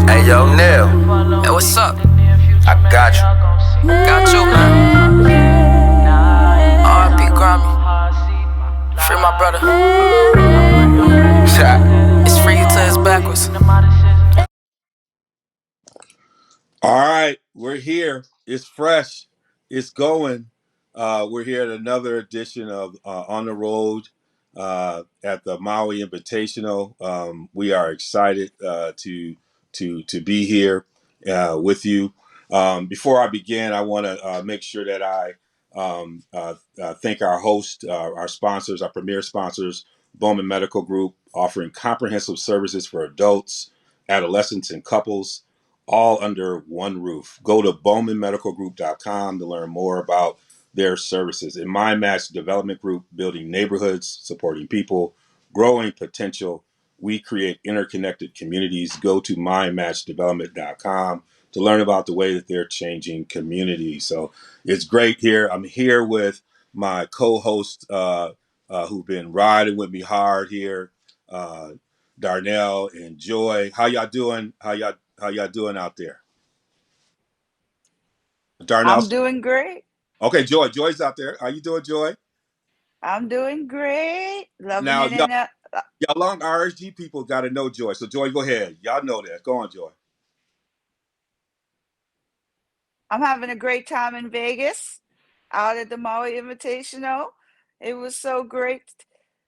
Hey, yo, Neil. Hey, what's up? I got you. Got you, man. R.I.P. Grammy. Free my brother. It's free you till it's backwards. All right, we're here. It's fresh. It's going. We're here at another edition of On the Road at the Maui Invitational. We are excited to be here with you. Before I begin, I want to make sure that I thank our host, our sponsors, our premier sponsors, Bowman Medical Group, offering comprehensive services for adults, adolescents, and couples all under one roof. Go to bowmanmedicalgroup.com to learn more about their services. In My Match Development Group, building neighborhoods, supporting people, growing potential. We create interconnected communities. Go to mymatchdevelopment.com to learn about the way that they're changing communities. So it's great here. I'm here with my co-host who've been riding with me hard here, uh, Darnell and Joy. How y'all doing? How y'all doing out there? Darnell. I'm doing great. Okay, Joy. Joy's out there. How you doing, Joy? I'm doing great. Loving Now, it y'all, in a. y'all long RSG people got to know Joy. So, Joy, go ahead. Y'all know that. Go on, Joy. I'm having a great time in Vegas, out at the Maui Invitational. It was so great.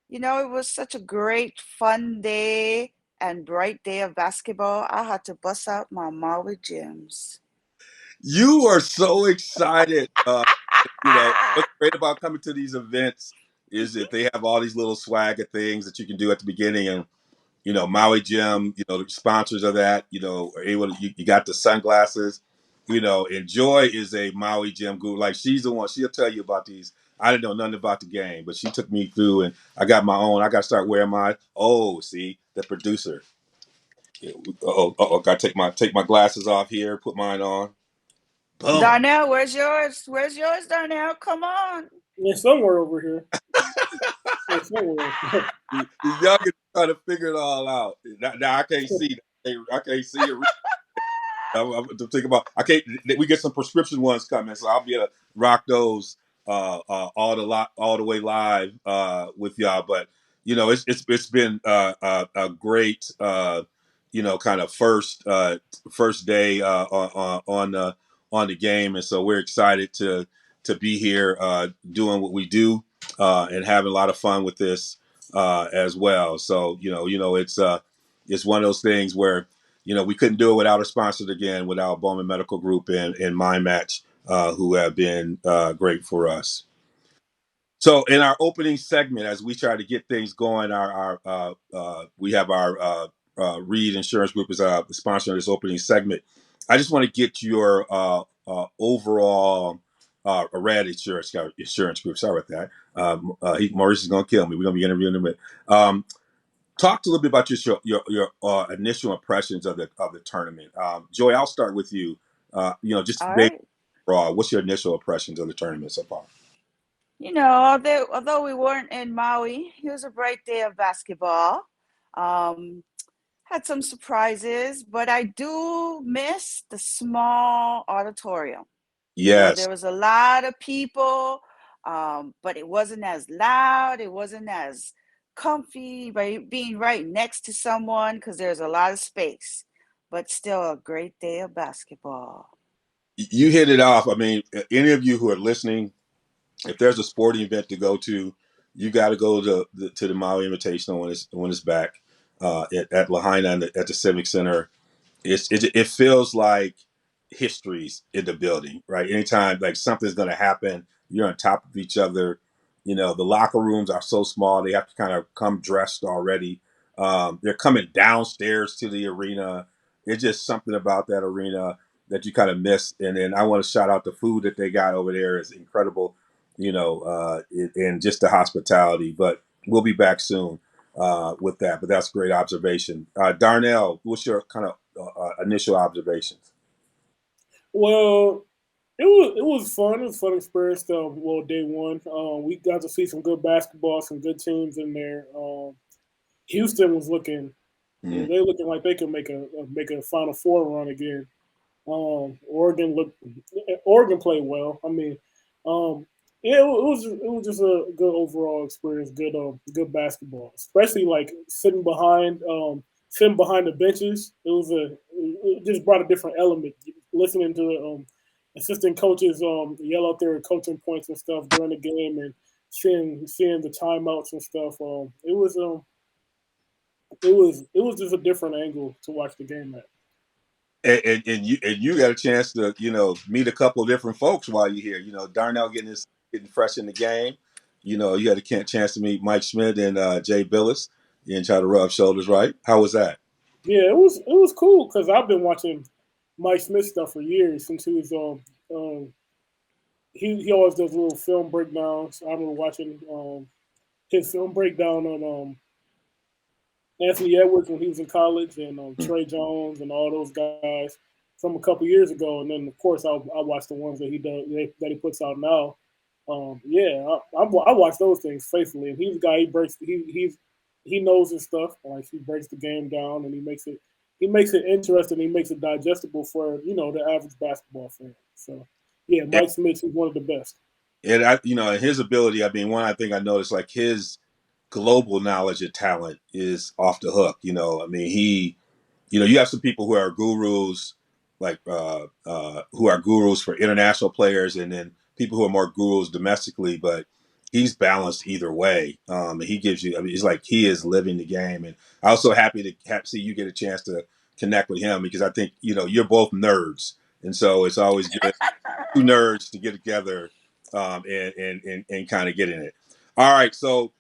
It was such a great, fun day and bright day of basketball. I had to bust out my Maui gyms. You are so excited. What's great about coming to these events is that they have all these little swagger things that you can do at the beginning. And Maui Gym, the sponsors of that, are able to, you got the sunglasses, and Joy is a Maui Gym guru. Like, she's the one, she'll tell you about these. I didn't know nothing about the game, but she took me through, and I got my own. I got to start wearing my, see, the producer. Got to take my glasses off here, put mine on. Boom. Darnell, where's yours? Where's yours, Darnell? Come on. It's somewhere over here. It's somewhere. The youngest trying to figure it all out. Now I can't see. I can't see it. I'm thinking about. I can't. We get some prescription ones coming, so I'll be able to rock those all the way live with y'all. But it's been a great kind of first day on the game, and so we're excited to be here doing what we do and having a lot of fun with this as well. So it's one of those things where we couldn't do it without our sponsors again, without Bowman Medical Group and My Match, who have been great for us. So in our opening segment, as we try to get things going, we have our Reed Insurance Group is sponsoring this opening segment. I just want to get your overall Red Insurance Group. Sorry about that. Maurice is going to kill me. We're going to be interviewing him. Talk a little bit about your initial impressions of the tournament. Joy, I'll start with you. Just All big right. raw. What's your initial impressions of the tournament so far? Although we weren't in Maui, it was a bright day of basketball. Um, had some surprises, but I do miss the small auditorium. Yes. There was a lot of people, but it wasn't as loud. It wasn't as comfy by being right next to someone because there's a lot of space, but still a great day of basketball. You hit it off. I mean, any of you who are listening, if there's a sporting event to go to, you got to go to the Maui Invitational when it's back at Lahaina and at the Civic Center. It feels like history's in the building, right? Anytime like something's going to happen, you're on top of each other. The locker rooms are so small; they have to kind of come dressed already. They're coming downstairs to the arena. It's just something about that arena that you kind of miss. And then I want to shout out the food that they got over there is incredible. And just the hospitality. But we'll be back soon with that. But that's a great observation. Darnell, what's your kind of initial observations? Well, it was fun. It was a fun experience. Day one, we got to see some good basketball, some good teams in there. Houston was looking Yeah, they looking like they can make a Final Four run again. Oregon played well. I mean, yeah, it was just a good overall experience. Good basketball, especially like sitting behind the benches. It just brought a different element. Listening to assistant coaches yell out their coaching points and stuff during the game, and seeing the timeouts and stuff. It was just a different angle to watch the game at. And you got a chance to meet a couple of different folks while you're here. Darnell getting fresh in the game. You had a chance to meet Mike Schmidt and Jay Billis and try to rub shoulders. Right? How was that? Yeah, it was cool because I've been watching Mike Smith stuff for years since he was he always does little film breakdowns. I remember watching his film breakdown on Anthony Edwards when he was in college, and Trey Jones and all those guys from a couple years ago. And then of course I watch the ones that he puts out now. Yeah, I watch those things faithfully. And he's a guy, he knows his stuff. Like, he breaks the game down and he makes it interesting. He makes it digestible for the average basketball fan. So yeah, Mike Smith is one of the best. And his ability. I mean, one I think I noticed, like, his global knowledge and talent is off the hook. I mean, you have some people who are gurus, like who are gurus for international players, and then people who are more gurus domestically. But he's balanced either way. He gives you. I mean, it's like he is living the game. And I'm also happy to see you get a chance to connect with him, because I think you're both nerds, and so it's always good two nerds to get together and kind of get in it. All right, so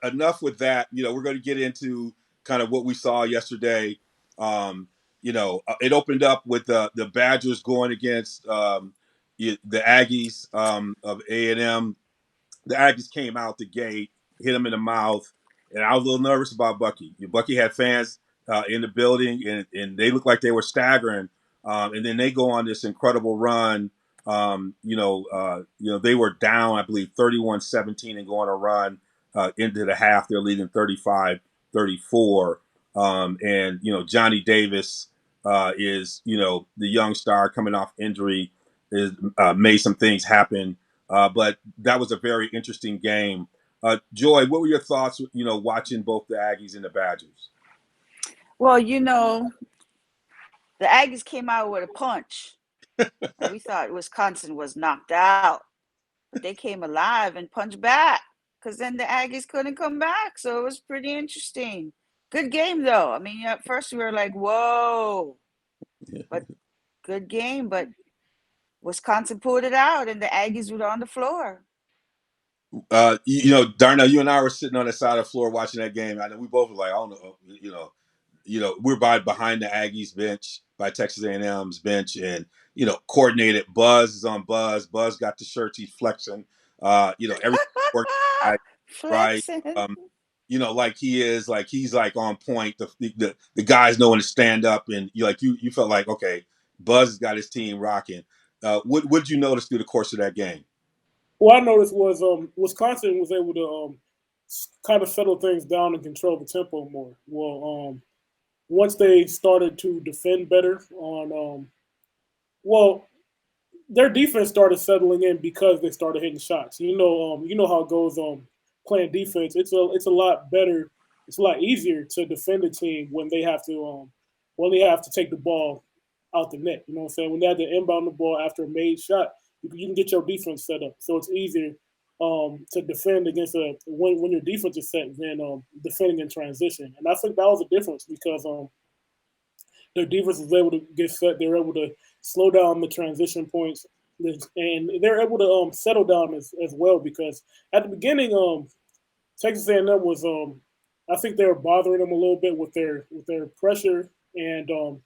enough with that. We're going to get into kind of what we saw yesterday. It opened up with the Badgers going against the Aggies of A&M. The Aggies came out the gate, hit him in the mouth, and I was a little nervous about Bucky. Bucky had fans in the building, and they looked like they were staggering. And then they go on this incredible run. They were down, I believe, 31-17 and go on a run into the half. They're leading 35-34. And Johnny Davis is, the young star coming off injury, is made some things happen. But that was a very interesting game. Joy, what were your thoughts, watching both the Aggies and the Badgers? Well, the Aggies came out with a punch. And we thought Wisconsin was knocked out. But they came alive and punched back, because then the Aggies couldn't come back. So it was pretty interesting. Good game, though. I mean, at first we were like, whoa. But good game. But Wisconsin pulled it out, and the Aggies were on the floor. Darnell, you and I were sitting on the side of the floor watching that game. I know we both were like, I don't know, we're behind the Aggies bench, by Texas A&M's bench, and coordinated. Buzz is on Buzz. Buzz got the shirts, he's flexing. Everything worked right. Like he is, like he's like on point. The guys know when to stand up, and you felt like, okay, Buzz has got his team rocking. What did you notice through the course of that game? What I noticed was Wisconsin was able to kind of settle things down and control the tempo more. Well, once they started to defend better their defense started settling in because they started hitting shots. You know how it goes playing defense. It's a lot better. It's a lot easier to defend a team when they have to take the ball out the net. You know what I'm saying? When they have to inbound the ball after a made shot, you can get your defense set up. So it's easier to defend against when your defense is set than defending in transition. And I think that was a difference because their defense was able to get set. They were able to slow down the transition points, and they're able to settle down as well, because at the beginning, Texas A&M was I think they were bothering them a little bit with their pressure, and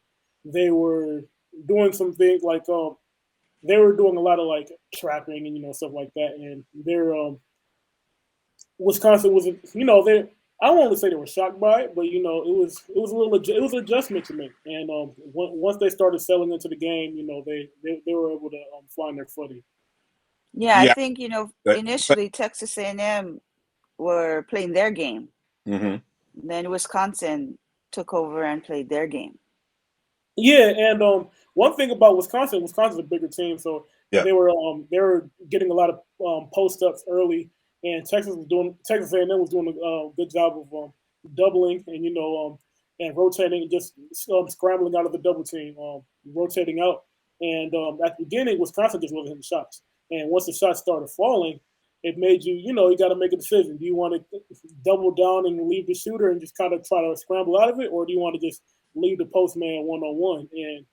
they were doing some things like they were doing a lot of like trapping and stuff like that, and their Wisconsin was they. I don't want to say they were shocked by it, but it was an adjustment to make. And once they started selling into the game, they were able to find their footing. Yeah, I think initially Texas A&M were playing their game. Mm-hmm. Then Wisconsin took over and played their game. Yeah, and one thing about Wisconsin's a bigger team, so Yeah. they were getting a lot of post ups early, and Texas A&M was doing a good job of doubling and and rotating, just scrambling out of the double team, rotating out. And at the beginning, Wisconsin just wasn't hitting shots, and once the shots started falling, it made you got to make a decision. Do you want to double down and leave the shooter and just kind of try to scramble out of it, or do you want to just leave the post man 1-on-1? And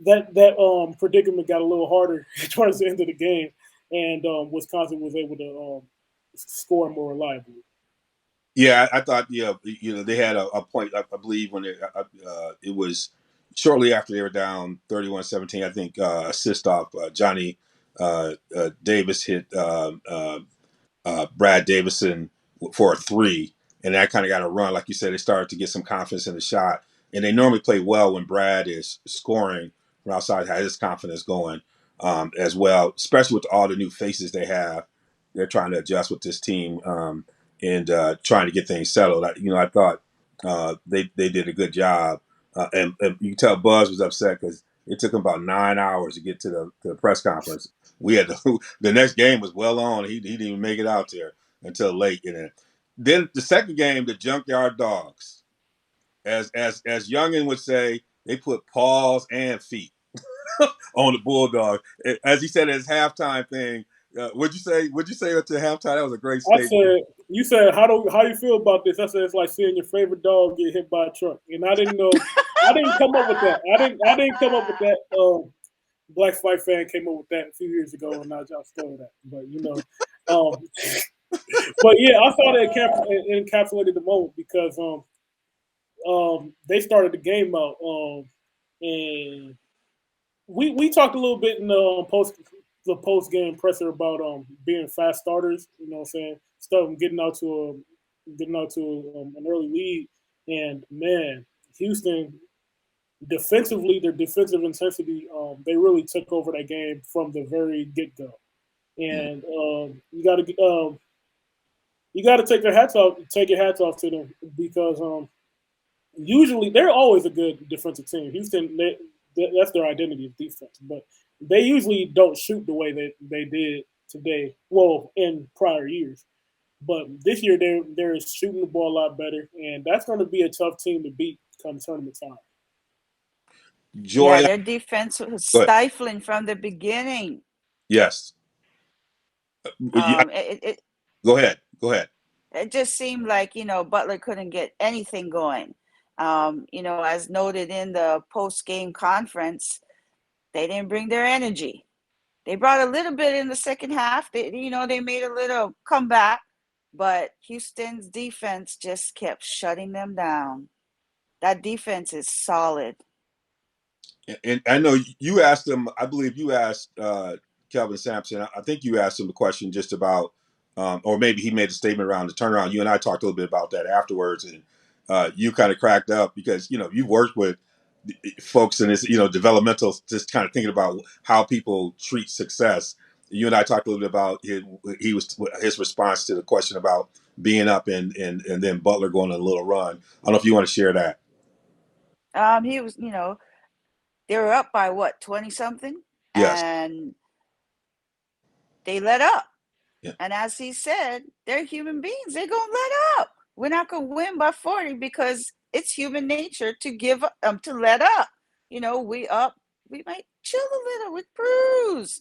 that predicament got a little harder towards the end of the game, and Wisconsin was able to score more reliably. Yeah, I thought they had a point. I believe when it was shortly after they were down 31-17. I think assist off Johnny Davis hit Brad Davison for a three, and that kind of got a run. Like you said, they started to get some confidence in the shot, and they normally play well when Brad is scoring from outside, has his confidence going as well, especially with all the new faces they have. They're trying to adjust with this team and trying to get things settled. I thought they did a good job, and you can tell Buzz was upset because it took him about 9 hours to get to the press conference. We had the next game was well on. He didn't even make it out there until late. And then the second game, the Junkyard Dogs, as Youngin would say, they put paws and feet on the Bulldog. As he said in his halftime thing, what'd you say? What'd you say at the halftime? That was a great statement. You said how you feel about this? I said it's like seeing your favorite dog get hit by a truck, and I didn't know. I didn't come up with that. I didn't come up with that. Black Spike fan came up with that a few years ago, and I just stole that. But but yeah, I thought it encapsulated the moment because they started the game out, and we talked a little bit in the post game presser about being fast starters. You know what I'm saying? Getting out to an early lead, and man, Houston. Defensively, their defensive intensity, they really took over that game from the very get-go. And you got to take your hats off to them because usually they're always a good defensive team. Houston, that's their identity of defense, but they usually don't shoot the way that they did today. Well, in prior years, but this year they're shooting the ball a lot better, and that's going to be a tough team to beat come tournament time. Joy, their defense was stifling from the beginning. Yes. Go ahead. It just seemed like Butler couldn't get anything going. As noted in the post-game conference, they didn't bring their energy. They brought a little bit in the second half. They made a little comeback, but Houston's defense just kept shutting them down. That defense is solid. And I know you asked them. I believe you asked Kelvin Sampson. I think you asked him a question just about, or maybe he made a statement around the turnaround. You and I talked a little bit about that afterwards, and you kind of cracked up because you've worked with folks in this developmental, just kind of thinking about how people treat success. You and I talked a little bit about his response to the question about being up and then Butler going on a little run. I don't know if you want to share that. He was, they were up by 20-something, yes, and they let up. Yeah. And as he said, they're human beings. They're gonna let up. We're not gonna win by 40 because it's human nature to give to let up. We up. We might chill a little with Bruce.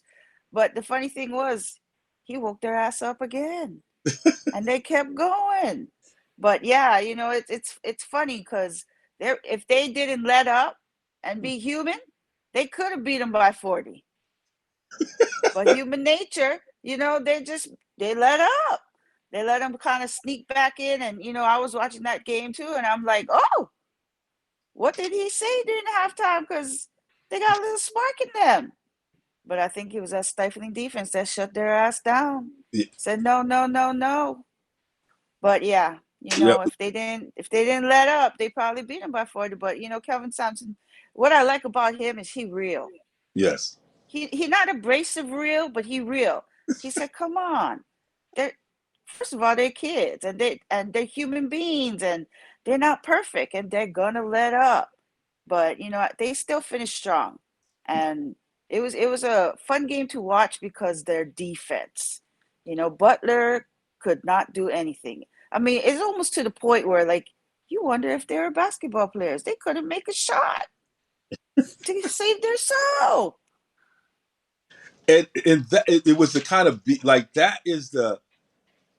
But the funny thing was, he woke their ass up again, and they kept going. But yeah, it's funny because if they didn't let up and be human, they could have beat them by 40. But human nature, they let up. They let them kind of sneak back in. And, I was watching that game too. And I'm like, oh, what did he say during halftime? Because they got a little spark in them. But I think it was that stifling defense that shut their ass down. Yeah. Said, no. But yeah, if they didn't let up, they probably beat them by 40. But, Kelvin Sampson, what I like about him is he real. Yes. He not abrasive real, but he real. He said, come on. first of all, they're kids and they're human beings and they're not perfect and they're gonna let up. But they still finished strong. And it was a fun game to watch because their defense. Butler could not do anything. I mean, it's almost to the point where like you wonder if they were basketball players. They couldn't make a shot to save their soul. And that it was the kind of like that is the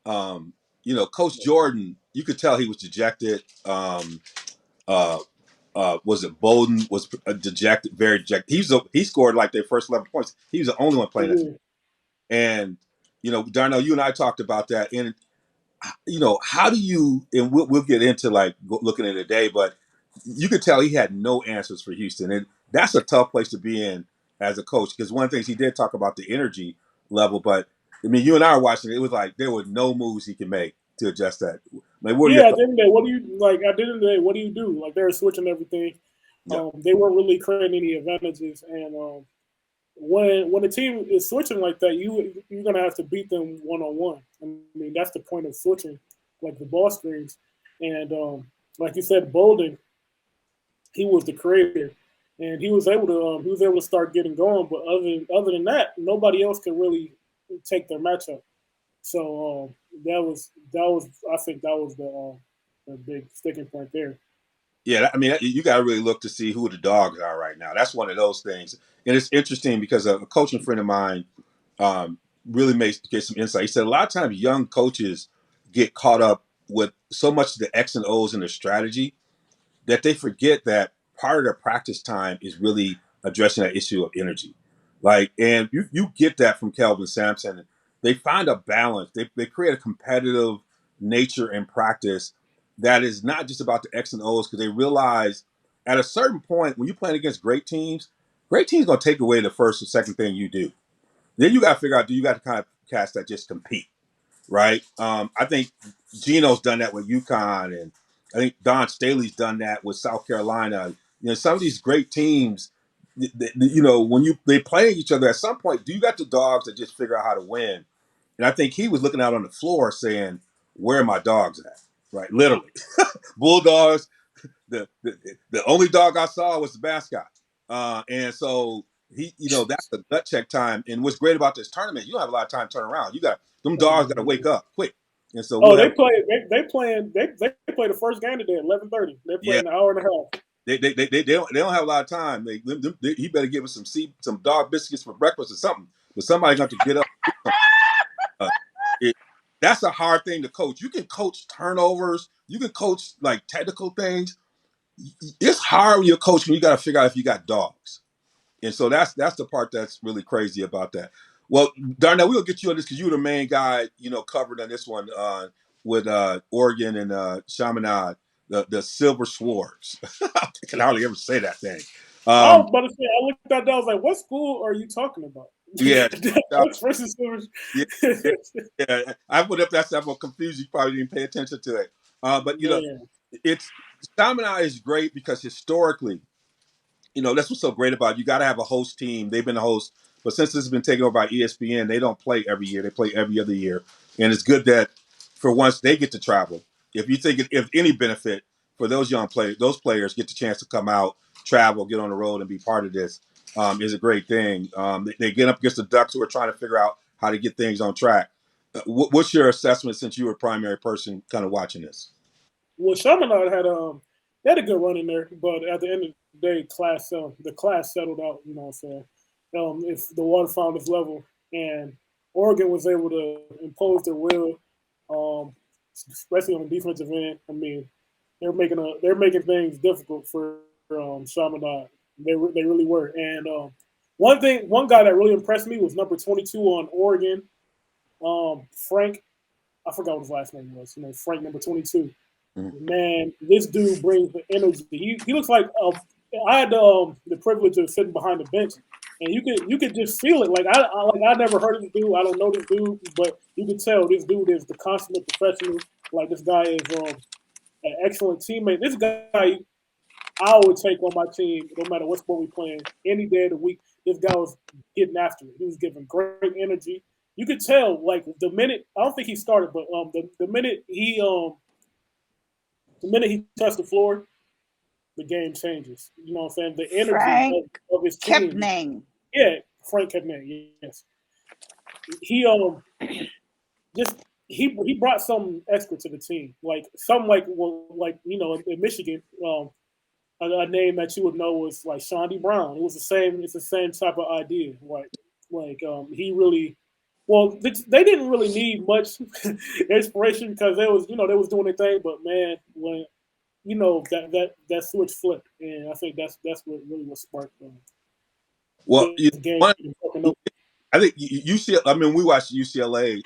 Coach Jordan. You could tell he was dejected. Uh, was it Bolden was dejected, very dejected. He scored like their first 11 points. He was the only one playing that. And Darnell, you and I talked about that. And how do you? And we'll get into like looking at it today, but you could tell he had no answers for Houston, and that's a tough place to be in as a coach. Because one of the things he did talk about the energy level, but I mean, you and I were watching it. It was like there were no moves he can make to adjust that. Like, At the end of the day, what do you like? At the end of the day, what do you do? Like they're switching everything. Yeah. They weren't really creating any advantages, and when a team is switching like that, you're gonna have to beat them 1-on-1. I mean, that's the point of switching, like the ball screens. And like you said, Bolden, he was the creator, and he was able to start getting going. But other than that, nobody else could really take their matchup. So that was I think that was the big sticking point there. Yeah, I mean, you got to really look to see who the dogs are right now. That's one of those things, and it's interesting because a coaching friend of mine really get some insight. He said a lot of times young coaches get caught up with so much of the X and O's in their strategy that they forget that part of their practice time is really addressing that issue of energy. Like, and you get that from Kelvin Sampson. They find a balance. They create a competitive nature in practice that is not just about the X and O's, because they realize at a certain point when you're playing against great teams going to take away the first or second thing you do. Then you got to figure out, do you got to kind of cast that just compete, right? I think Gino's done that with UConn, and I think Don Staley's done that with South Carolina. Some of these great teams, when they play each other, at some point, do you got the dogs that just figure out how to win? And I think he was looking out on the floor saying, where are my dogs at? Right, literally. Bulldogs, the only dog I saw was the mascot. And so that's the gut check time. And what's great about this tournament, you don't have a lot of time to turn around. Them dogs got to wake up quick. And so they play the first game today at 11:30. They play an hour and a half. They don't have a lot of time. He better give us some dog biscuits for breakfast or something. But somebody's got to get up. That's a hard thing to coach. You can coach turnovers. You can coach like technical things. It's hard when you're coaching. You got to figure out if you got dogs. And so that's the part that's really crazy about that. Well, Darnell, we'll get you on this because you were the main guy, covered on this one with Oregon and Chaminade, the Silver Swords. I can hardly ever say that thing. I was about to say, I looked at that, I was like, what school are you talking about? Yeah. versus Silver. Yeah. I put up that stuff. I'm confused. You probably didn't pay attention to it. But, it's Chaminade is great because historically, that's what's so great about it. You got to have a host team. They've been a host, but since this has been taken over by ESPN, they don't play every year. They play every other year, and it's good that for once they get to travel. If you think if any benefit for those young players, those players get the chance to come out, travel, get on the road, and be part of this is a great thing. They get up against the Ducks, who are trying to figure out how to get things on track. What's your assessment since you were a primary person kind of watching this? Well, Chaminade had a good run in there, but at the end of the day, the class settled out. You know what I'm saying? If the water found its level, and Oregon was able to impose their will, especially on the defensive end. I mean, they're making things difficult for Chaminade. They really were. And one guy that really impressed me was number 22 on Oregon, Frank. I forgot what his last name was. Frank, number 22. Man, this dude brings the energy. He looks like I had the privilege of sitting behind the bench, and you could just feel it. Like I never heard of this dude. I don't know this dude, but you can tell this dude is the consummate professional. Like this guy is an excellent teammate. This guy I would take on my team no matter what sport we playing any day of the week. This guy was getting after it. He was giving great energy. you could tell like the minute I don't think he started, but the minute he touched the floor, the game changes. You know what I'm saying? The energy Frank of his team. Kepning. Yeah, Frank Kepner. Yes, he just he brought something extra to the team, like something like in Michigan, a name that you would know was like Shawnee Brown. It was the same. It's the same type of idea, right? He really. Well, they didn't really need much inspiration because they was doing their thing. But man, when that switch flipped, and I think that's what really was sparked Well, this game. I think UCLA. I mean, we watched UCLA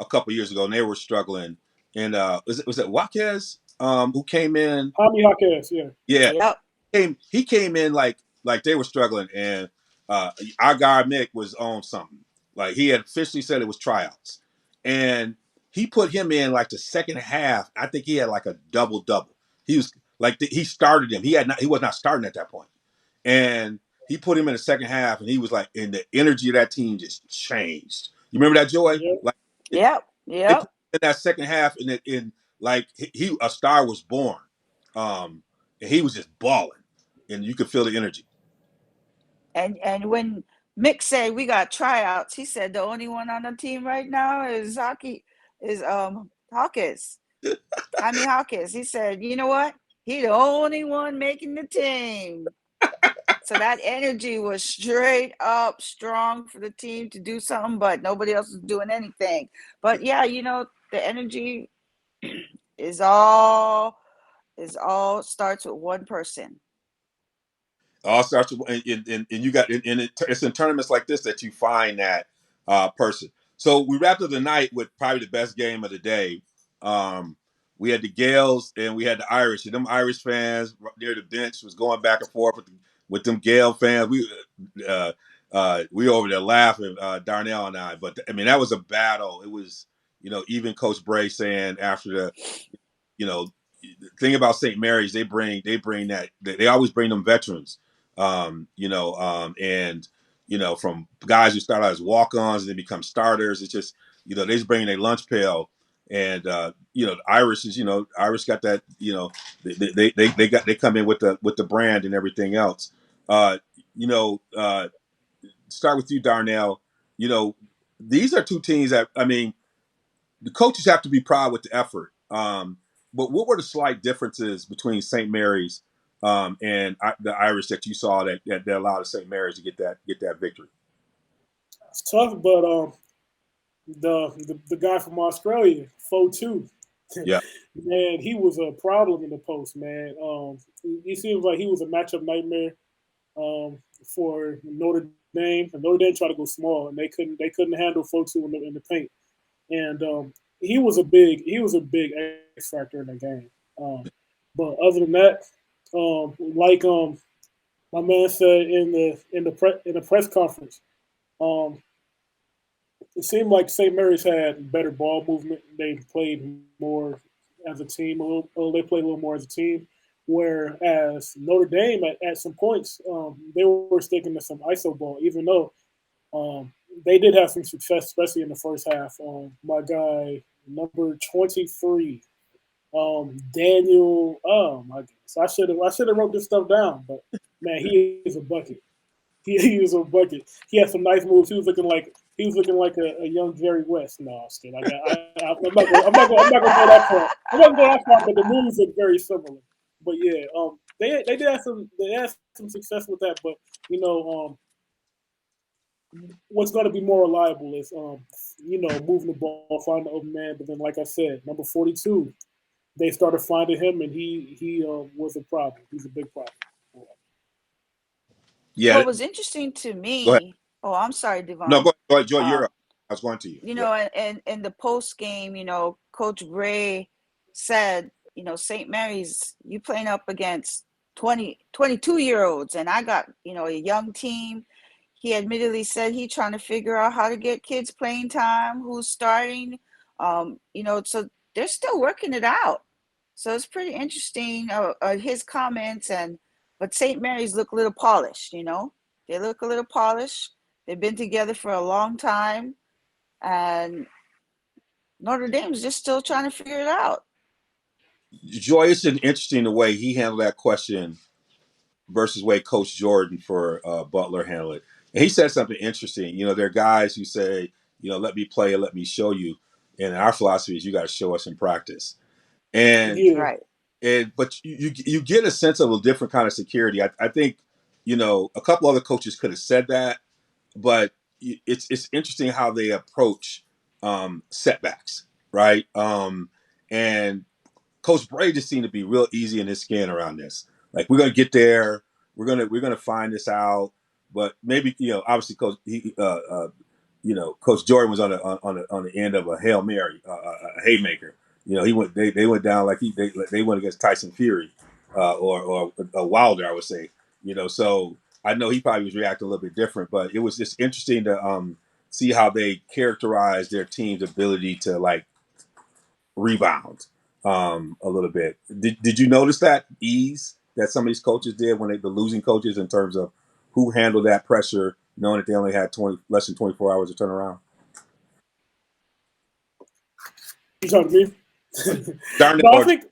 a couple years ago, and they were struggling. And was it Jaquez who came in? Jaime Jaquez, yeah. Yeah, Yep. he came in like they were struggling, and our guy Mick was on something. Like he had officially said it was tryouts, and he put him in like the second half. I think he had like a double. He was like he started him. He was not starting at that point, and he put him in the second half, and he was like, and the energy of that team just changed. You remember that, Joy? Yep. Like Yep. they put Yep. him in that second half, and in like he a star was born, and he was just balling, and you could feel the energy. And when Mick said we got tryouts, he said the only one on the team right now is Hawkins. Jaime Hawkins. He said, you know what? He the only one making the team. So that energy was straight up strong for the team to do something, but nobody else was doing anything. But yeah, the energy is all starts with one person. All starts with, and you got, and it's in tournaments like this that you find that person. So we wrapped up the night with probably the best game of the day. We had the Gales and we had the Irish. And them Irish fans near the bench was going back and forth with them Gale fans. We over there laughing, Darnell and I. But I mean, that was a battle. It was, even Coach Bray saying after the, the thing about St. Mary's, they bring that they always bring them veterans, and from guys who start out as walk-ons and then become starters. It's just they just bring their lunch pail, and the Irish is Irish got that they come in with the brand and everything else. Start with you, Darnell. These are two teams that the coaches have to be proud with the effort. But what were the slight differences between St. Mary's and the Irish that you saw that allowed St. Mary's to get that victory? It's tough, but the guy from Australia, 4-2. Yeah, man, he was a problem in the post, man. He seems like he was a matchup nightmare for Notre Dame. And Notre Dame tried to go small, and they couldn't handle 4-2 in the paint. And he was a big X factor in the game. But other than that, my man said in the press conference, it seemed like St. Mary's had better ball movement. They played more as a team. They played a little more as a team. Whereas Notre Dame at some points, they were sticking to some ISO ball, even though they did have some success, especially in the first half. My guy, number 23, Daniel. Oh my goodness, I should have wrote this stuff down. But man, he is a bucket. He is a bucket. He had some nice moves. He was looking like a young Jerry West. No, I'm kidding. I'm not going to go that far. I'm not going to go that far, but the moves look very similar. But yeah, they had some success with that. But what's going to be more reliable is moving the ball, finding the open man. But then, like I said, number 42, they started finding him, and he was a problem. He's a big problem. yeah. What was interesting to Go ahead. me, I'm sorry, DeVon. No, go ahead, Joy. You're up. I was going to you. And in the post game, Coach Bray said, St. Mary's, you playing up against 22-year-olds, and I got, a young team. He admittedly said he trying to figure out how to get kids playing time, who's starting, so they're still working it out. So it's pretty interesting, his comments, but St. Mary's look a little polished, they look a little polished. They've been together for a long time. and Notre Dame's just still trying to figure it out. Joy, it's interesting the way he handled that question versus the way Coach Jordan for Butler handled it. And he said something interesting. There are guys who say, let me play and let me show you. And our philosophy is you got to show us in practice. And Yeah. Right. but you get a sense of a different kind of security. I think, a couple other coaches could have said that, but it's interesting how they approach setbacks, right? And Coach Bray just seemed to be real easy in his skin around this. Like, we're gonna get there, we're gonna find this out, but maybe obviously Coach Jordan was on the end of a Hail Mary, a haymaker. They went down like they went against Tyson Fury, or Wilder, I would say. So I know he probably was reacting a little bit different, but it was just interesting to see how they characterized their team's ability to like rebound a little bit. Did you notice that ease that some of these coaches did when the losing coaches in terms of who handled that pressure, knowing that they only had less than 24 hours to turn around? You talking to me? Darnell, But I think.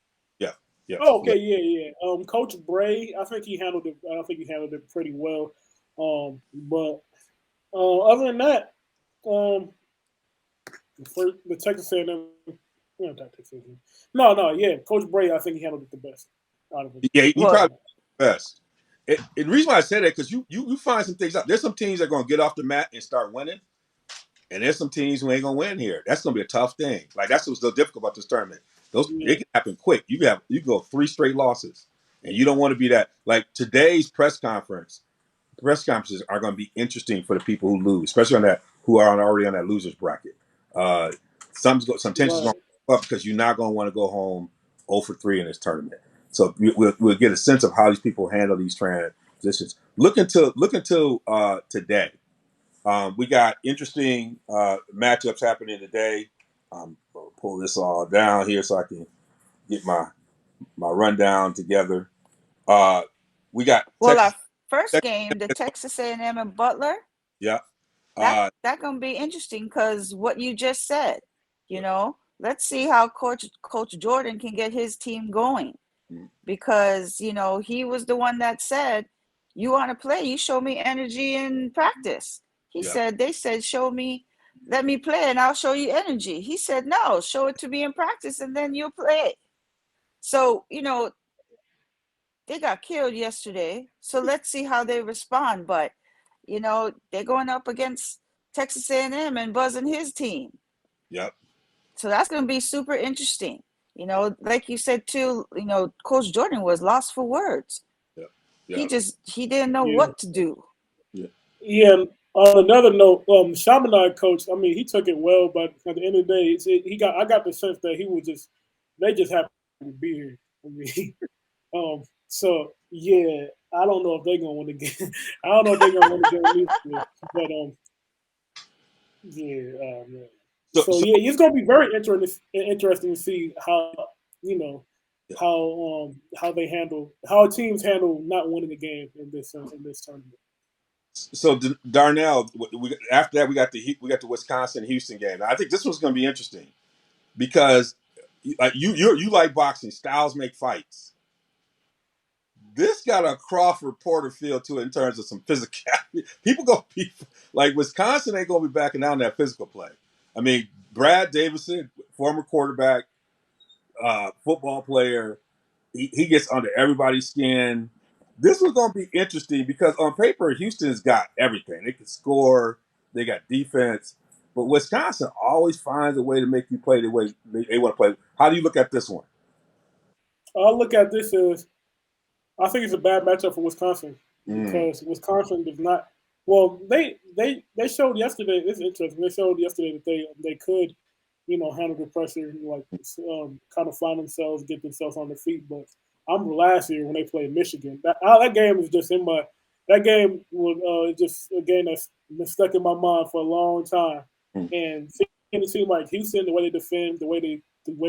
yeah. Oh, okay, yeah. Coach Bray, I think he handled it. I think he handled it pretty well. But other than that, for the Texas A&M, Coach Bray, I think he handled it the best out of it. Yeah, he Well, probably the best. And the reason why I say that because you find some things out. There's some teams that are going to get off the mat and start winning, and there's some teams who ain't going to win here. That's going to be a tough thing. Like, that's what's so difficult about this tournament. It can happen quick. You can go 3 straight losses, and you don't want to be that. Like, today's press conferences are going to be interesting for the people who lose, especially who are already on that losers bracket. Some tensions going to go up because you're not going to want to go home 0 for 3 in this tournament. So we'll get a sense of how these people handle these transitions. Look until today. We got interesting matchups happening today. I'll pull this all down here so I can get my rundown together. We got our first game, the Texas A&M and Butler. Yeah. That gonna be interesting because what you just said. Let's see how Coach Jordan can get his team going, because he was the one that said, "You want to play? You show me energy in practice." They said, let me play and I'll show you energy. He said, no, show it to me in practice and then you'll play. So, they got killed yesterday. So let's see how they respond. But, they're going up against Texas A&M and Buzz and his team. Yep. So that's going to be super interesting. Like you said too, Coach Jordan was lost for words. Yep. He didn't know what to do. Yeah. On another note, Chaminade coach, I mean, he took it well, but at the end of the day, I got the sense that they just happy to be here. I mean, so yeah, I don't know if they're gonna win again. I don't know if they're gonna win again, but yeah. So it's gonna be very interesting to see how how teams handle not winning the game in this tournament. So Darnell, after that we got the Wisconsin Houston game. I think this one's going to be interesting because like you like boxing, styles make fights. This got a Crawford Porter feel to it in terms of some physicality. People gonna be like Wisconsin ain't gonna be backing down that physical play. I mean, Brad Davison, former quarterback, football player, he gets under everybody's skin. This was going to be interesting because on paper, Houston's got everything. They can score. They got defense. But Wisconsin always finds a way to make you play the way they want to play. How do you look at this one? I look at this as I think it's a bad matchup for Wisconsin because Wisconsin does not. Well, they showed yesterday. It's interesting. They showed yesterday that they could, handle the pressure, like kind of find themselves, get themselves on their feet. But I remember last year when they played Michigan. That game was just in my. That game was just a game that's been stuck in my mind for a long time. And seeing a team like Houston, the way they defend, the way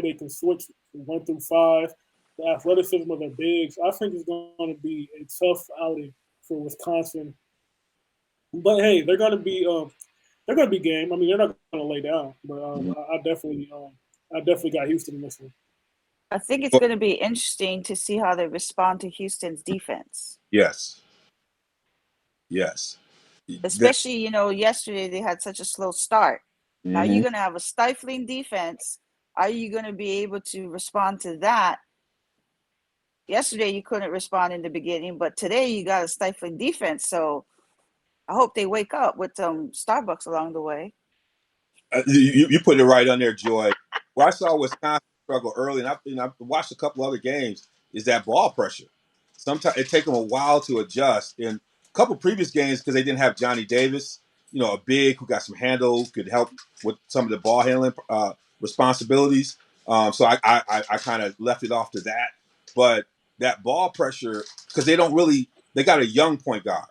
they can switch 1 through 5, the athleticism of their bigs, I think it's going to be a tough outing for Wisconsin. But hey, they're going to be they're going to be game. I mean, they're not going to lay down, but Mhm. I definitely got Houston in this one. I think it's But going to be interesting to see how they respond to Houston's defense. yes, yes. That, Especially, yesterday they had such a slow start. Now you're mhm. going to have a stifling defense. Are you going to be able to respond to that? Yesterday you couldn't respond in the beginning, but today you got a stifling defense. So I hope they wake up with some Starbucks along the way. You put it right on there, Joy. What I saw Wisconsin struggle early, and I've watched a couple other games, is that ball pressure. Sometimes it takes them a while to adjust. In a couple previous games, because they didn't have Johnny Davis, a big who got some handle, could help with some of the ball handling responsibilities. So I kind of left it off to that. But that ball pressure, because they got a young point guard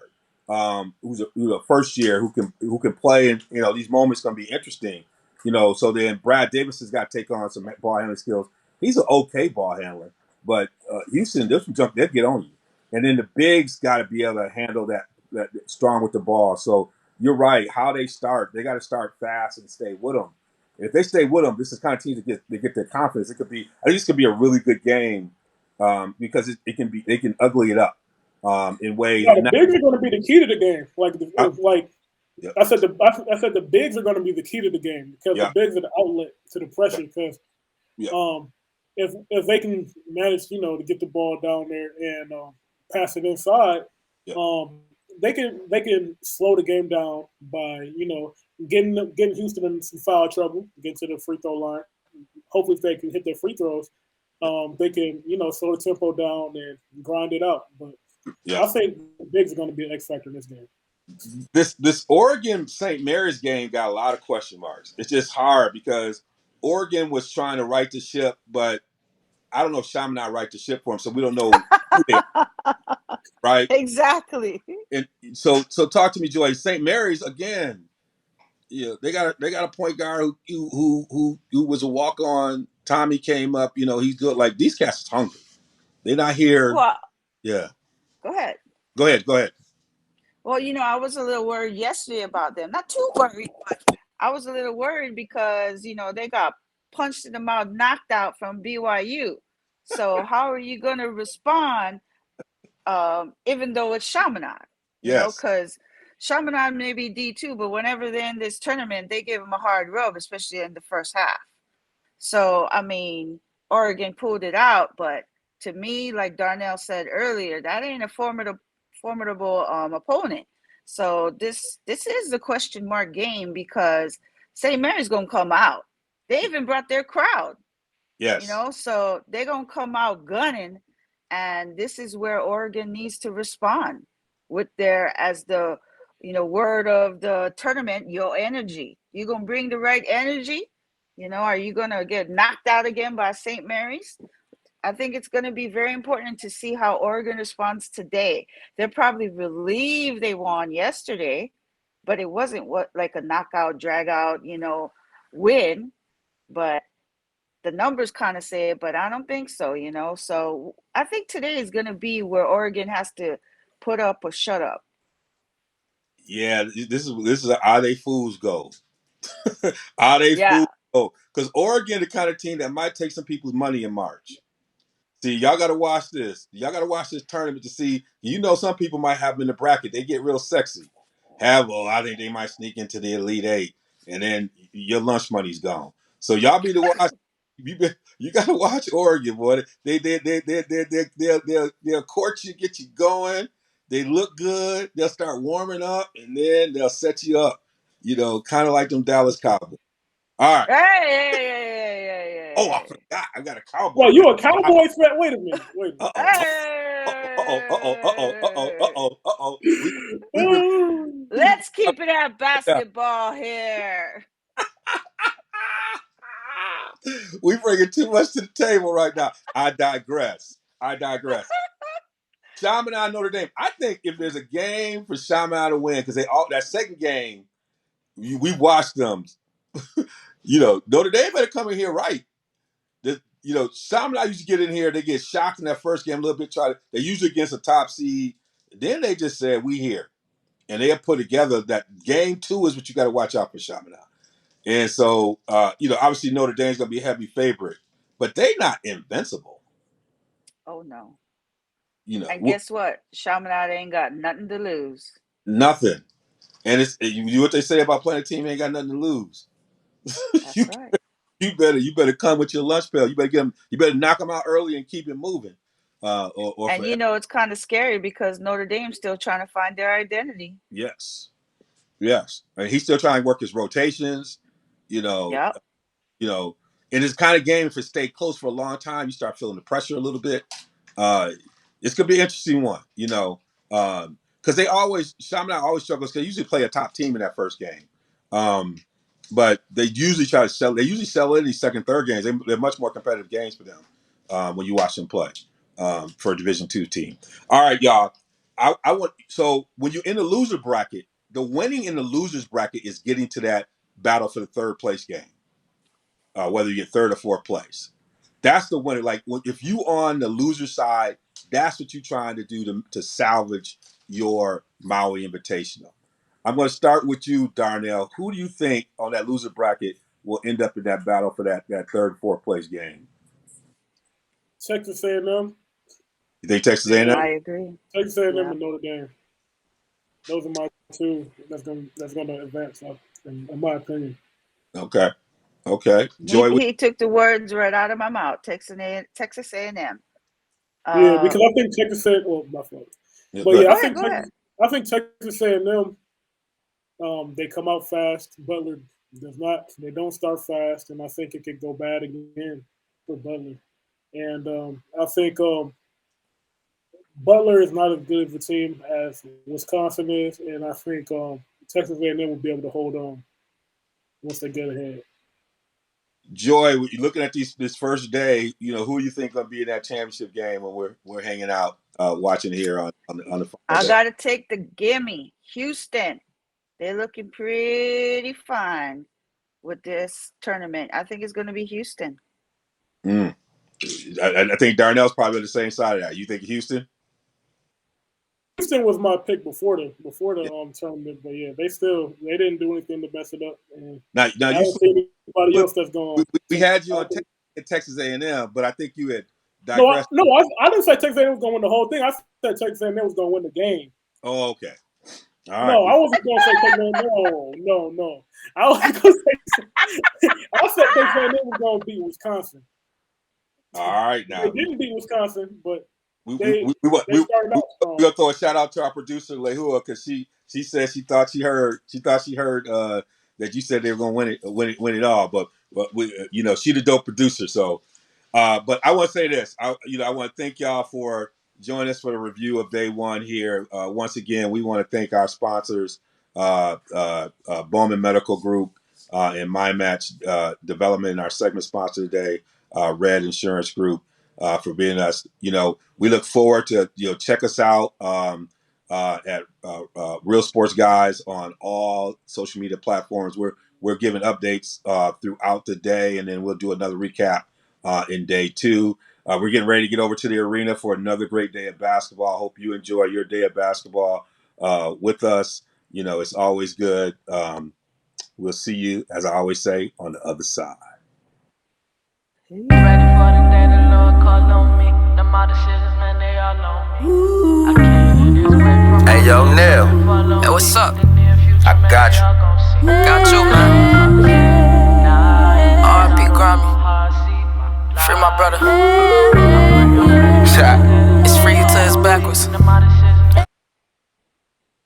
who's a first year who can play, and these moments going to be interesting. So then Brad Davis has got to take on some ball handling skills. He's an okay ball handler, but Houston, there's some jump they'll get on you, and then the bigs got to be able to handle that strong with the ball. So you're right. How they start, they got to start fast and stay with them. If they stay with them, this is kind of teams that get their confidence. I think this could be a really good game because they can ugly it up in ways. Yeah, And the bigs are going to be the key to the game. uh, yeah, I said the bigs are going to be the key to the game because the yeah, bigs are the outlet to the yeah, pressure. Because yeah, if they can manage, to get the ball down there and pass it inside, yeah, um, they can slow the game down by getting Houston in some foul trouble, get to the free throw line. Hopefully, if they can hit their free throws, they can slow the tempo down and grind it out. But yeah. I think the bigs are going to be an X factor in this game. This Oregon St. Mary's game got a lot of question marks. It's just hard because Oregon was trying to right the ship, but I don't know if Chaminade right the ship for them, so we don't know who they are, right? Exactly. And so talk to me, Joy. St. Mary's again. Yeah, they got a point guard who was a walk on. Tommy came up. He's good. Like these cats is hungry. They're not here. Well, Yeah. go ahead. Go ahead. Go ahead. Well, I was a little worried yesterday about them. Not too worried, but I was a little worried because, they got punched in the mouth, knocked out from BYU. So how are you going to respond, even though it's Chaminade? Yes. Because Chaminade may be D2, but whenever they're in this tournament, they give them a hard rub, especially in the first half. So, I mean, Oregon pulled it out, but to me, like Darnell said earlier, that ain't a formidable opponent. So this is the question mark game because St. Mary's gonna come out. They even brought their crowd, Yes. so they're gonna come out gunning, and this is where Oregon needs to respond with their, as the word of the tournament, your energy. You gonna bring the right energy. Are you gonna get knocked out again by St. Mary's? I think it's going to be very important to see how Oregon responds today. They're probably relieved they won yesterday, but it wasn't like a knockout, drag out, win. But the numbers kind of say it, but I don't think so, So I think today is going to be where Oregon has to put up or shut up. Yeah. This is how they fools go. How they Yeah. fools go. Because Oregon, the kind of team that might take some people's money in March. See, y'all got to watch this. Y'all got to watch this tournament to see. Some people might have them in the bracket. They get real sexy. I think they might sneak into the Elite Eight, and then your lunch money's gone. So y'all be the watch. You got to watch Oregon, boy. They'll court you, get you going. They look good. They'll start warming up, and then they'll set you up. Kind of like them Dallas Cowboys. All right. Oh, I Hey. forgot. I got a Cowboy. Well, you a Cowboys fan? Wait a minute. Wait a Uh-oh. Hey. We minute. Let's keep it at yeah. basketball here. We bringing too much to the table right now. I digress. Chaminade Notre Dame. I think if there's a game for Chaminade to win, because that second game, we watched them. Notre Dame better come in here right. Chaminade used to get in here. They get shocked in that first game a little bit. They usually against a top seed. Then they just said, "We here." and they have put together that game 2 is what you got to watch out for Chaminade. And so, obviously Notre Dame's going to be a heavy favorite, but they not invincible. Oh no. And guess what? Chaminade ain't got nothing to lose. Nothing. And it's what they say about playing a team ain't got nothing to lose. That's right. You better come with your lunch pail. You better get them. You better knock them out early and keep it moving. And it's kind of scary because Notre Dame's still trying to find their identity. Yes. And he's still trying to work his rotations. Yep. In this kind of game, if it stayed close for a long time, you start feeling the pressure a little bit. It's gonna be an interesting one. Because Chaminade always struggles. They usually play a top team in that first game. But they usually try to sell. They usually sell in these second, third games. They're much more competitive games for them when you watch them play for a Division II team. All right, y'all. So when you're in the loser bracket, the winning in the losers bracket is getting to that battle for the third place game, whether you get third or fourth place. That's the winner. Like if you on the loser side, that's what you're trying to do to salvage your Maui Invitational. I'm going to start with you, Darnell. Who do you think on that loser bracket will end up in that battle for that third, fourth place game? Texas A&M. You think Texas A&M? I agree. Texas A&M and Notre Dame. Those are my two that's going to advance, in my opinion. Okay. Joy, he took the words right out of my mouth. Texas A&M. Yeah, because I think Texas A&M. Well, my fault. But yeah, I think Texas A&M. They come out fast. Butler does not. They don't start fast, and I think it could go bad again for Butler. And I think Butler is not as good of a team as Wisconsin is, and I think Texas A&M will be able to hold on once they get ahead. Joy, looking at this first day, who do you think going to be in that championship game when we're hanging out watching here on the phone? I got to take the gimme, Houston. They're looking pretty fine with this tournament. I think it's going to be Houston. I think Darnell's probably on the same side of that. You think Houston? Houston was my pick before the tournament, but yeah, they didn't do anything to mess it up. And now I don't see anybody else that's going. We had you on Texas A&M, but I think you had digressed. No, I didn't say Texas A&M was going to win the whole thing. I said Texas A&M was going to win the game. Oh, okay. All right. No, I wasn't going to say Texas A&M. No. I was going to say I said Texas A&M was going to beat Wisconsin. All right, now they didn't beat Wisconsin, but we started out strong. We'll throw a shout out to our producer Lehua because she said she thought she heard that you said they were going to win it all, but we she's a dope producer. So, but I want to say this, I want to thank y'all for joining us for the review of day one here. Once again, we want to thank our sponsors, Bowman Medical Group and My Match Development, and our segment sponsor today, Red Insurance Group, for being us. We look forward to check us out at Real Sports Guys on all social media platforms. We're giving updates throughout the day, and then we'll do another recap in day two. We're getting ready to get over to the arena for another great day of basketball. I hope you enjoy your day of basketball with us. It's always good. We'll see you, as I always say, on the other side. Ready for the day the Lord called on me. The model shit, man, they all on me. I can't hear this break from Hey, yo, Neil. Hey, what's up? I got you. Got you, man. R.I.P. Grammy. Free my brother.